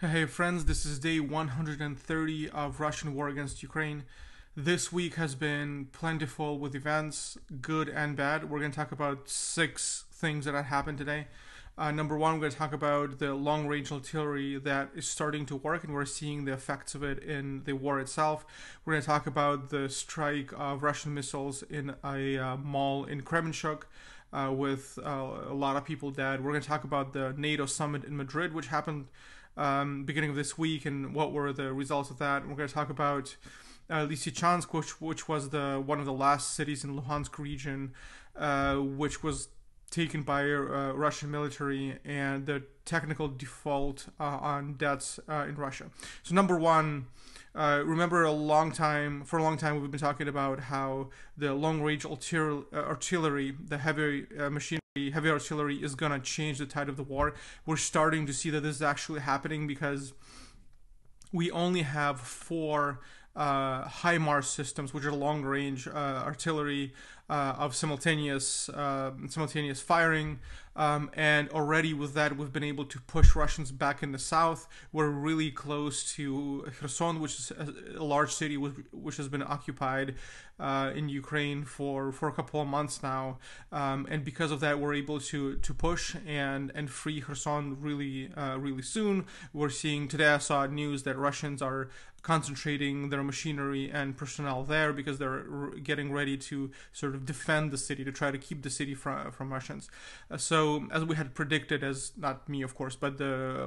Hey friends, this is day 130 of Russian war against Ukraine. This week has been plentiful with events, good and bad. We're going to talk about 6 things that have happened today. Number one, we're going to talk about the long-range artillery that is starting to work, and we're seeing the effects of it in the war itself. We're going to talk about the strike of Russian missiles in a mall in Kremenchuk, with a lot of people dead. We're going to talk about the NATO summit in Madrid, which happened beginning of this week, and what were the results of that. And we're going to talk about Lisitchansk, which was one of the last cities in Luhansk region, which was taken by Russian military, and the technical default on debts in Russia. So number one, remember for a long time we've been talking about how the long-range artillery, the heavy heavy artillery is going to change the tide of the war. We're starting to see that this is actually happening, because we only have 4 HIMARS systems, which are long-range artillery of simultaneous firing, and already with that we've been able to push Russians back in the south. We're really close to Kherson, which is a large city which has been occupied in Ukraine for a couple of months now, and because of that we're able to push and free Kherson really soon. We're seeing today, I saw news that Russians are concentrating their machinery and personnel there because they're getting ready to sort of defend the city, to try to keep the city from Russians. So as we had predicted, as not me of course, but the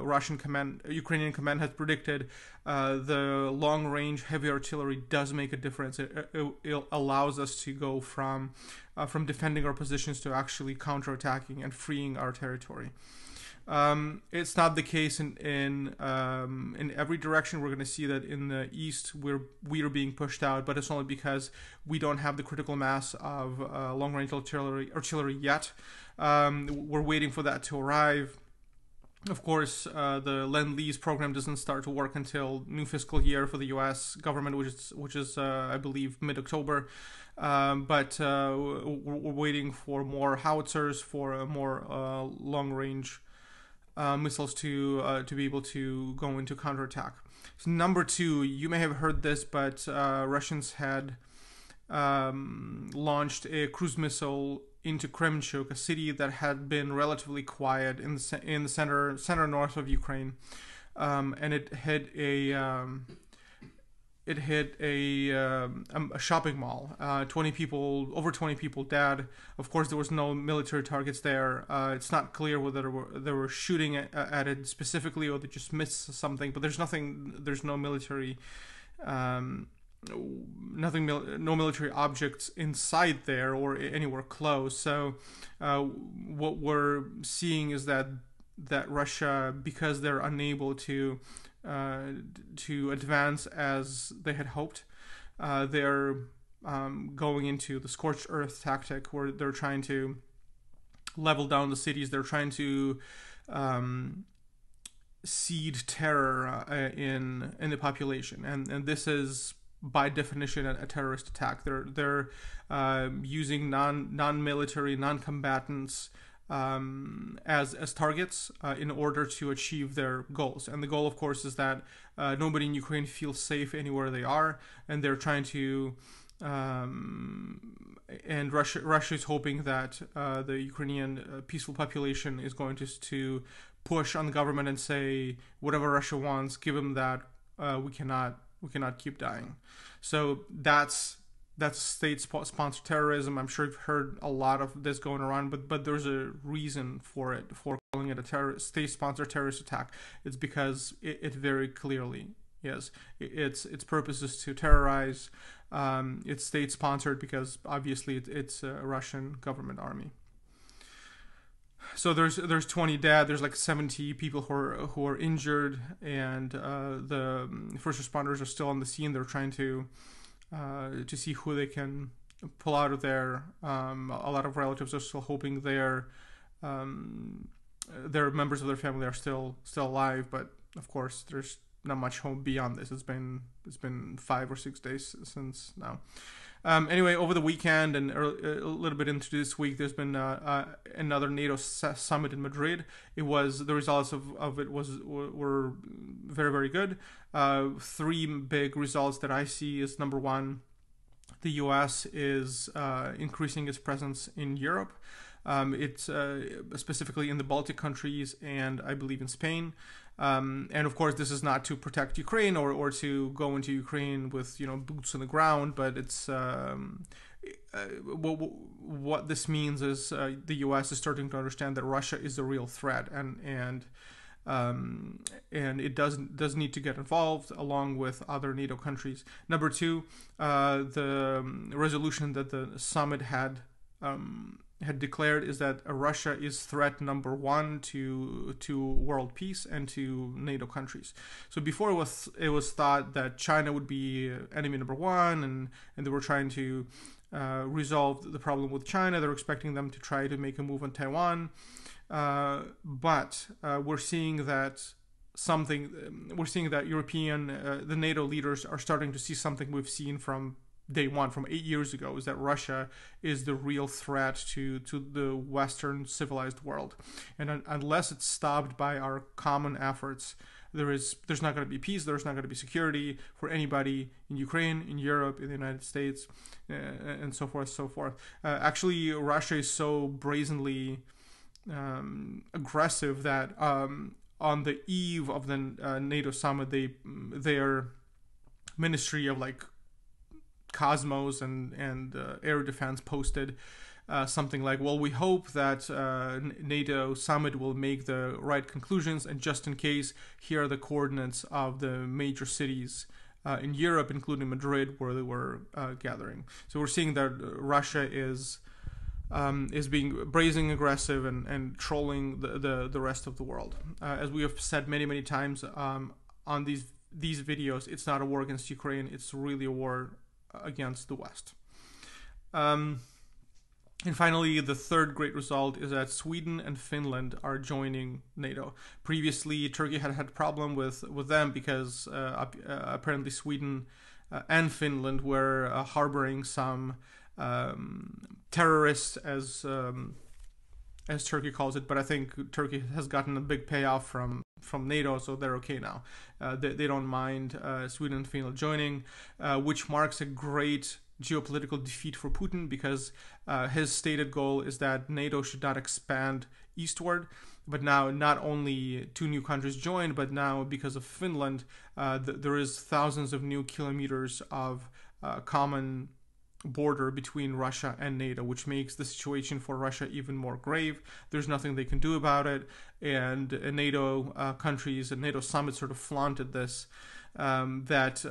Ukrainian command has predicted, the long-range heavy artillery does make a difference. It allows us to go from defending our positions to actually counterattacking and freeing our territory. It's not the case in every direction. We're going to see that in the east we are being pushed out, but it's only because we don't have the critical mass of long-range artillery yet. We're waiting for that to arrive. Of course, the Lend-Lease program doesn't start to work until new fiscal year for the U.S. government, which is I believe mid-October. But we're waiting for more howitzers, for more long-range missiles to be able to go into counterattack. So number 2, you may have heard this, but Russians had launched a cruise missile into Kremenchuk, a city that had been relatively quiet in the center north of Ukraine, and it hit a shopping mall. Over 20 people dead. Of course, there was no military targets there. It's not clear whether they were shooting at it specifically or they just missed something. But there's no military, no military objects inside there or anywhere close. So what we're seeing is that Russia, because they're unable to advance as they had hoped, they're going into the scorched earth tactic, where they're trying to level down the cities. They're trying to seed terror in the population, and this is by definition a terrorist attack. They're using non-military, non-combatants as targets in order to achieve their goals. And the goal, of course, is that nobody in Ukraine feels safe anywhere they are, and they're trying to and Russia is hoping that the Ukrainian peaceful population is going to push on the government and say, whatever Russia wants, give them that. We cannot keep dying. So that's state-sponsored terrorism. I'm sure you've heard a lot of this going around, but there's a reason for calling it a state-sponsored terrorist attack. It's because it very clearly is. Its purpose is to terrorize. It's state-sponsored because obviously it's a Russian government army. So there's 20 dead. There's like 70 people who are injured, and the first responders are still on the scene. They're trying to see who they can pull out of there. A lot of relatives are still hoping their members of their family are still alive, but of course there's not much hope beyond this. It's been 5 or 6 days since now. Anyway, over the weekend and a little bit into this week, there's been another NATO summit in Madrid. It was the results of it were very, very good. Three big results that I see is, number one, the US is increasing its presence in Europe. It's specifically in the Baltic countries and I believe in Spain. And of course, this is not to protect Ukraine or to go into Ukraine with boots on the ground, but it's what this means is the U.S. is starting to understand that Russia is a real threat, and it does need to get involved along with other NATO countries. Number two, the resolution that the summit had declared is that Russia is threat number one to world peace and to NATO countries. So before it was thought that China would be enemy number one, and they were trying to resolve the problem with China. They're expecting them to try to make a move on Taiwan, but we're seeing that European the NATO leaders are starting to see something we've seen from day one, from 8 years ago, is that Russia is the real threat to the Western civilized world, and unless it's stopped by our common efforts, there's not going to be peace. There's not going to be security for anybody in Ukraine, in Europe, in the United States, and so forth, so forth. Actually, Russia is so brazenly aggressive that on the eve of the NATO summit, their Ministry of Cosmos and Air Defense posted something like, well, we hope that NATO summit will make the right conclusions, and just in case, here are the coordinates of the major cities in Europe, including Madrid, where they were gathering. So we're seeing that Russia is being brazen aggressive and trolling the rest of the world. As we have said many times on these videos, it's not a war against Ukraine, it's really a war against the West. And finally, the third great result is that Sweden and Finland are joining NATO. Previously, Turkey had problem with them because apparently Sweden and Finland were harboring some terrorists, as Turkey calls it. But I think Turkey has gotten a big payoff from NATO, so they're okay now. They don't mind Sweden and Finland joining, which marks a great geopolitical defeat for Putin, because his stated goal is that NATO should not expand eastward. But now not only two new countries joined, but now because of Finland, there is thousands of new kilometers of common border between Russia and NATO, which makes the situation for Russia even more grave. There's nothing they can do about it, and NATO countries and NATO summit sort of flaunted this, that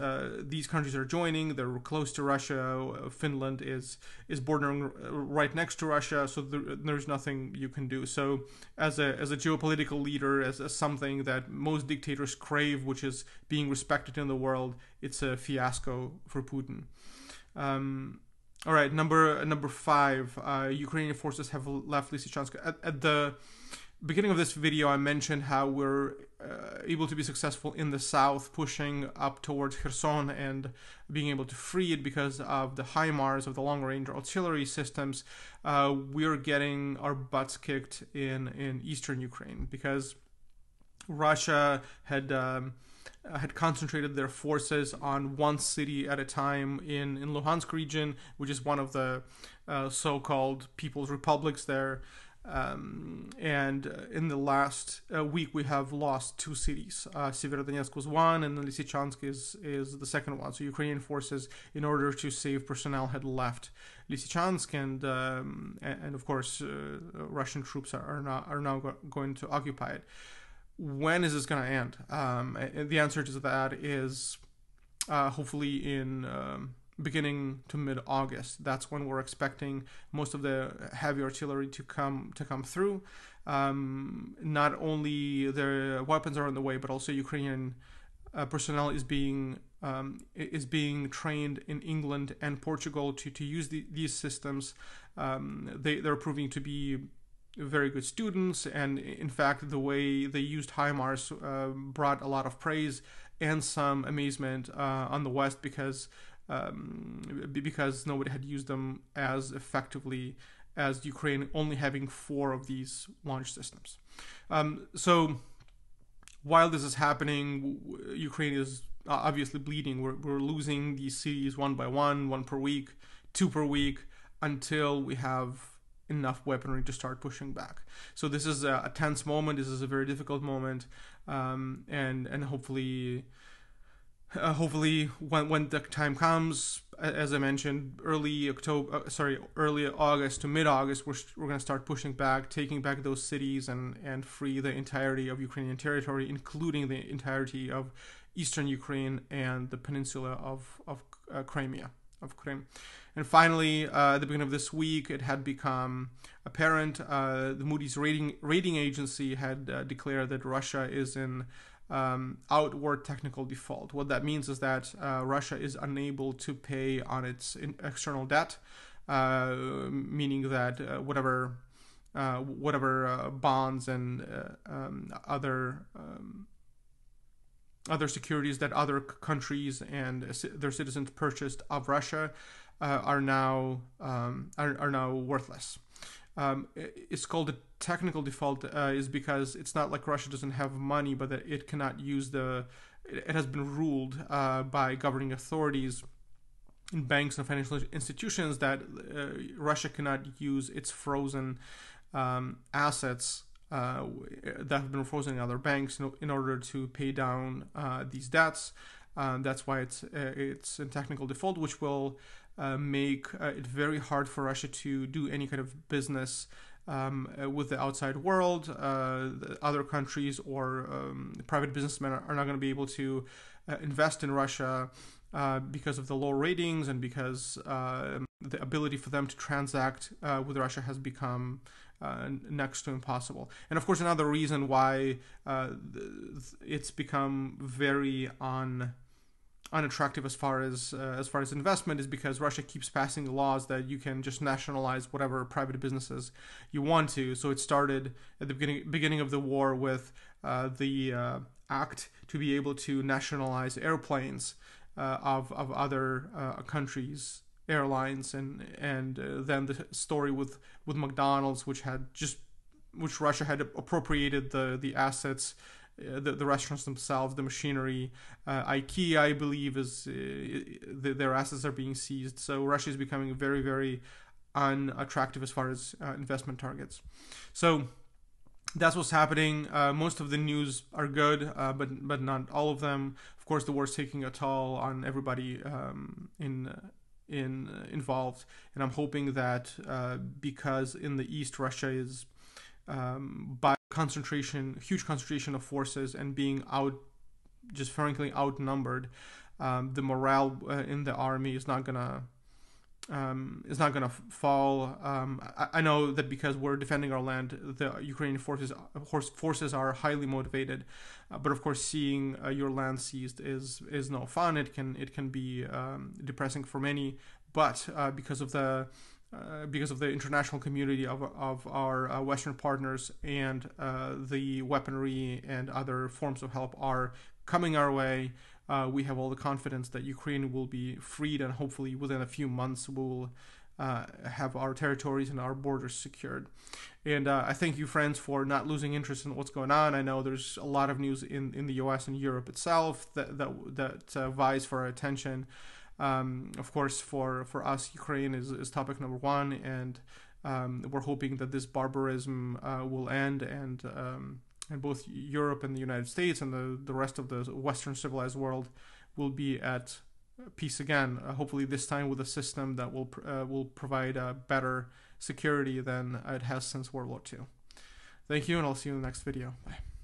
these countries are joining. They're close to Russia. Finland is bordering right next to Russia, so there's nothing you can do. So as a geopolitical leader, as something that most dictators crave, which is being respected in the world, it's a fiasco for Putin. All right, number 5, Ukrainian forces have left Lisitchansk. At the beginning of this video, I mentioned how we're able to be successful in the south, pushing up towards Kherson and being able to free it because of the HIMARS, of the long-range artillery systems. We're getting our butts kicked in eastern Ukraine because Russia had concentrated their forces on one city at a time in Luhansk region, which is one of the so-called People's Republics there. And in the last week, we have lost 2 cities. Severodonetsk was one, and Lisitchansk is the second one. So Ukrainian forces, in order to save personnel, had left Lisitchansk, and of course, Russian troops are now going to occupy it. When is this going to end? The answer to that is hopefully in beginning to mid-August. That's when we're expecting most of the heavy artillery to come through. Not only the weapons are on the way, but also Ukrainian personnel is being trained in England and Portugal to use these systems. They're proving to be very good students, and in fact the way they used HIMARS brought a lot of praise and some amazement on the West, because nobody had used them as effectively as Ukraine, only having 4 of these launch systems. So while this is happening, Ukraine is obviously bleeding. We're losing these cities one by one per week, 2 per week, until we have enough weaponry to start pushing back. So this is a tense moment. This is a very difficult moment, and hopefully when the time comes, as I mentioned, early August to mid-August, we're going to start pushing back, taking back those cities and free the entirety of Ukrainian territory, including the entirety of eastern Ukraine and the peninsula of Crimea, of Krim. And finally, at the beginning of this week, it had become apparent, the Moody's rating agency had declared that Russia is in outward technical default. What that means is that Russia is unable to pay on its external debt, meaning that whatever bonds and other securities that other countries and their citizens purchased of Russia are now worthless. It's called a technical default is because it's not like Russia doesn't have money, but that it cannot use it has been ruled by governing authorities and banks and financial institutions that Russia cannot use its frozen assets that have been frozen in other banks in order to pay down these debts. That's why it's in technical default, which will make it very hard for Russia to do any kind of business with the outside world. The other countries or private businessmen are not going to be able to invest in Russia because of the low ratings and because the ability for them to transact with Russia has become next to impossible. And of course, another reason why it's become very unattractive as far as investment is because Russia keeps passing laws that you can just nationalize whatever private businesses you want to. So it started at the beginning of the war with the act to be able to nationalize airplanes of other countries' airlines, and then the story with McDonald's, which Russia had appropriated the assets. The restaurants themselves, the machinery, IKEA, I believe, their assets are being seized. So Russia is becoming very, very unattractive as far as investment targets. So that's what's happening. Most of the news are good, but not all of them. Of course, the war is taking a toll on everybody involved, and I'm hoping that because in the east Russia is by huge concentration of forces and being just frankly outnumbered, the morale in the army is not gonna fall. I know that because we're defending our land, the Ukrainian forces are highly motivated, but of course, seeing your land seized is no fun. It can be depressing for many, but because of the international community of our Western partners and the weaponry and other forms of help are coming our way, we have all the confidence that Ukraine will be freed, and hopefully within a few months we'll have our territories and our borders secured. And I thank you, friends, for not losing interest in what's going on. I know there's a lot of news in the US and Europe itself that vies for our attention. Of course, for us, Ukraine is topic number one, and we're hoping that this barbarism will end, and both Europe and the United States and the rest of the Western civilized world will be at peace again. Hopefully, this time with a system that will provide better security than it has since World War II. Thank you, and I'll see you in the next video. Bye.